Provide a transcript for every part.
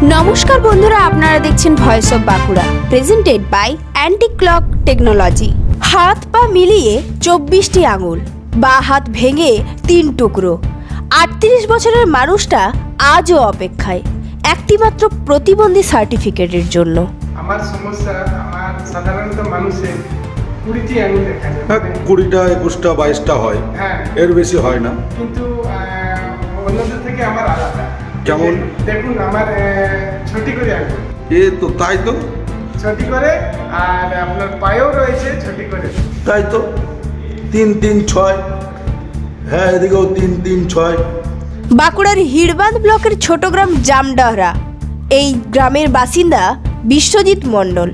नमस्कार बंधुरा आपनारा देखছেন voice of Bankura presented by anti clock technology. হাত পা মিলিয়ে 24টি আঙুল, বা হাত ভেঙে 3 টুকরো। 38 বছরের মানুষটা আজও অপেক্ষায় একটি মাত্র প্রতিবন্ধী সার্টিফিকেটের জন্য। আমার সমস্যা আমার সাধারণত মানুষের 20টি আঙুল দেখা যায়, 20টা 21টা 22টা হয়, হ্যাঁ এর বেশি হয় না। কিন্তু অন্যদের থেকে আমার আলাদা। কেমন? দেখুন আমার ছোটি করে আঙুল, তো তাই তো, ছোটি করে, আর আপনার পায়েও রয়েছে ছোটি করে। তাই তো 3 3 6, হ্যাঁ এদিকেও 3 3 6। বাঁকুড়ার হিড়বাঁধ ব্লকের ছোট গ্রাম জামডাহরা। এই গ্রামের বাসিন্দা বিশ্বজিৎ মণ্ডল।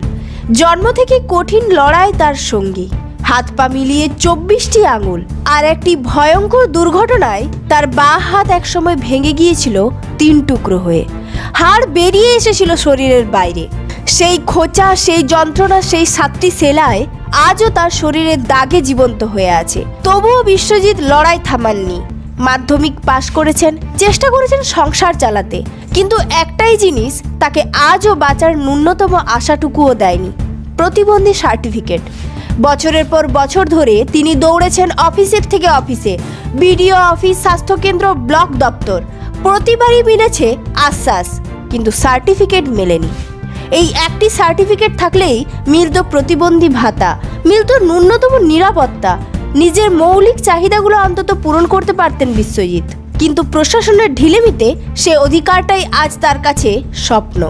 জন্ম থেকে কঠিন লড়াই তার সঙ্গী। হাত পা মিলিয়ে 24টি আঙুল, আর একটি ভয়ঙ্কর দুর্ঘটনায় তার বাঁ হাত একসময় ভেঙে গিয়েছিল 3 টুকরো হয়ে। হাড় বেরিয়ে এসেছিল শরীরের বাইরে। সেই খোঁচা, সেই যন্ত্রণা, সেই 7টি সেলাই আজও তার শরীরের দাগে জীবন্ত হয়ে আছে। তবুও বিশ্বজিৎ লড়াই থামাননি। মাধ্যমিক পাশ করেছেন, চেষ্টা করেছেন সংসার চালাতে, কিন্তু একটাই জিনিস তাকে আজও বাঁচার ন্যূনতম আশাটুকুও দেয়নি, প্রতিবন্ধী সার্টিফিকেট। বছরের পর বছর ধরে তিনি দৌড়েছেন অফিসের থেকে অফিসে, বিডিও অফিস, স্বাস্থ্যকেন্দ্র, ব্লক দপ্তর। প্রতিবারই মিলেছে আশ্বাস, কিন্তু সার্টিফিকেট মেলেনি। এই একটি সার্টিফিকেট থাকলেই মিলত প্রতিবন্ধী ভাতা, মিলত ন্যূনতম নিরাপত্তা, নিজের মৌলিক চাহিদাগুলো অন্তত পূরণ করতে পারতেন বিশ্বজিৎ। কিন্তু প্রশাসনের ঢিলেমিতে সে অধিকারটাই আজ তার কাছে স্বপ্ন।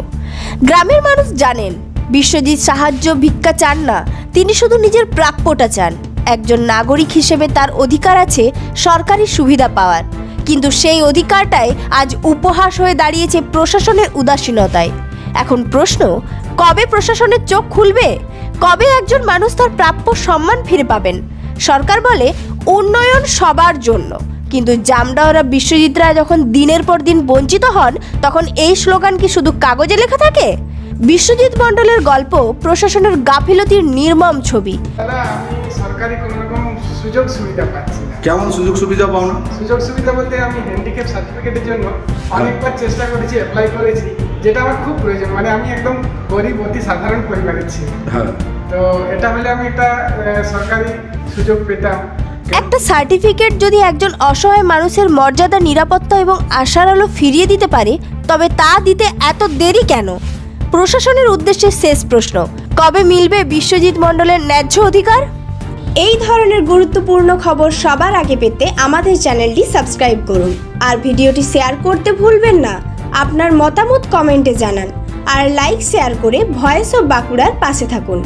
গ্রামের মানুষ জানেন বিশ্বজিৎ সাহায্য ভিক্ষা চান না, তিনি শুধু নিজের প্রাপ্যটা চান। একজন নাগরিক হিসেবে তার অধিকার আছে সরকারি সুবিধা পাওয়ার, কিন্তু সেই অধিকারটাই আজ উপহাস হয়ে দাঁড়িয়েছে প্রশাসনের উদাসীনতায়। এখন প্রশ্ন, কবে প্রশাসনের চোখ খুলবে? কবে একজন মানুষ তার প্রাপ্য সম্মান ফিরে পাবেন? সরকার বলে উন্নয়ন সবার জন্য, কিন্তু জামডাহরা বিশ্বজিৎরা যখন দিনের পর দিন বঞ্চিত হন, তখন এই স্লোগান কি শুধু কাগজে লেখা থাকে? বিশ্বজিৎ মণ্ডলের গল্প প্রশাসনের গাফিলতির নির্মম ছবি। দাদা, আমি সরকারি কোনো রকম সুযোগ সুবিধা পাচ্ছি না। কেমন সুযোগ সুবিধা পাও না? সুযোগ সুবিধা বলতে আমি হ্যান্ডিক্যাপ সার্টিফিকেটের জন্য অনেকবার চেষ্টা করেছি, অ্যাপ্লাই করেছি, যেটা আমার খুব প্রয়োজন। মানে আমি একদম গরিব অতি সাধারণ পরিবারের ছেলে, হ্যাঁ, তো এটা হলে আমি একটা সরকারি সুযোগ পেতাম। একটা সার্টিফিকেট যদি একজন অসহায় মানুষের মর্যাদা, নিরাপত্তা এবং আশার আলো ফিরিয়ে দিতে পারে, তবে তা দিতে এত দেরি কেন? প্রশাসনের উদ্দেশ্যে শেষ প্রশ্ন, কবে মিলবে বিশ্বজিৎ মণ্ডলের ন্যায্য অধিকার? এই ধরনের গুরুত্বপূর্ণ খবর সবার আগে পেতে আমাদের চ্যানেলটি সাবস্ক্রাইব করুন, আর ভিডিওটি শেয়ার করতে ভুলবেন না। আপনার মতামত কমেন্টে জানান, আর লাইক শেয়ার করে ভয়েস অফ বাঁকুড়ার পাশে থাকুন।